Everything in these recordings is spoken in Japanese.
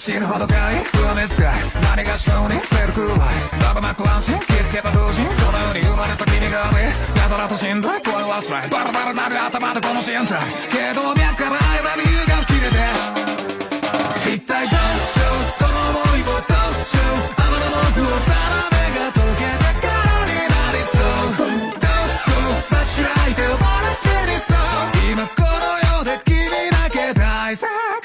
死ぬほどかい不安ですかい何がしかにフェルくらいラブマック安心気づけば同時この世に生まれた君がねやたらとしんどい声はつらいバラバラなる頭でこの身体けど脈からI love youが切れて一体どうしようこの想いをどうしよう天の奥をざらめが溶けてからになりそうどこ間違いて笑っちゃいそう今この世で君だけ大正解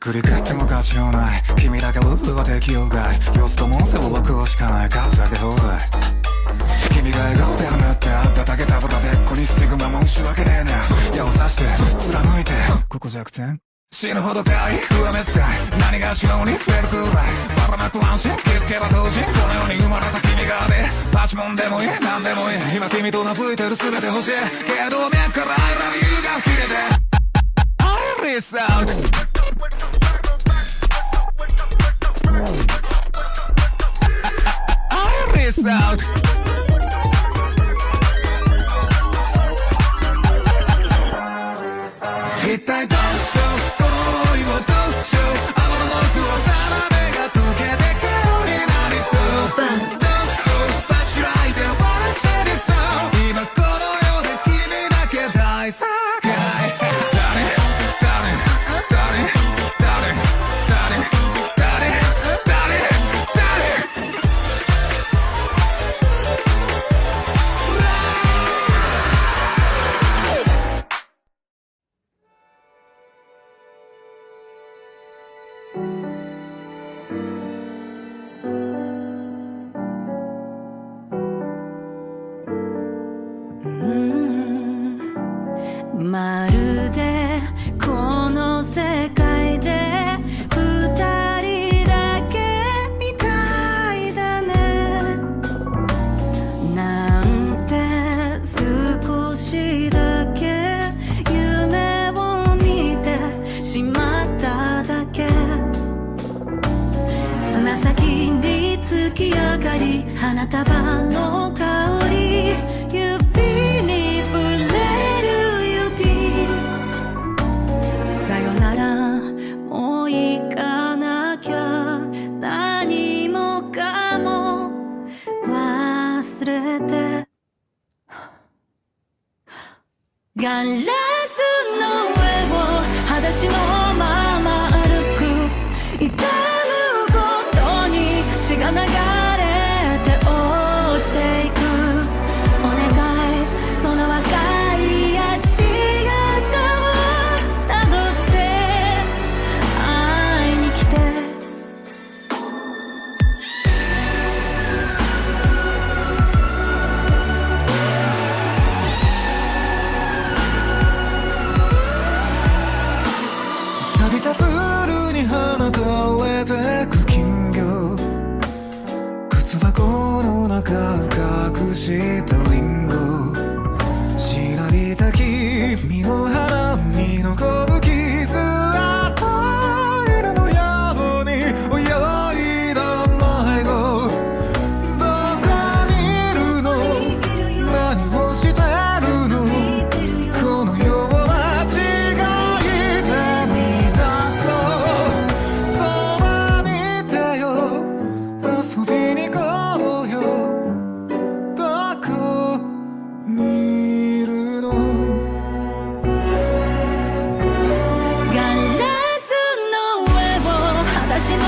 繰り返っても勝ちようない君だけルールは適用外四つともせを枠をしかない数だけ放題君が笑顔で放ってあっただけたぶらでっこにスティグマもし訳ねえな矢を刺して貫いてここ弱点死ぬほどかい不安ですかい何がしように増えるくらいバラなく安心気づけば当時この世に生まれた君がねパチモンでもいい何でもいい今君と名付いてる全て欲しいけど脈から I love you が切れてI miss out I miss out一体どうしようこの想いをどうしよう天の奥をざらめが溶けて今日になりそうどこ間違いで笑っちゃいそう今この世で君だけ大正解まるでこの世界で二人だけみたいだねなんて少しだけ夢を見てしまっただけつま先に月明かり花束の香り指に触れもう行かなきゃ何もかも忘れてガラスの上を裸足のまま歩く痛むことに血が流れて落ちていくお願いその若い足隠したリンゴしなびた君の腹に残る傷あたいらの野望に泳いだ迷子どこにいるの何をしてるのこのような違いで満たそうそばにいてよ遊びに行こうよガラスの上を裸足の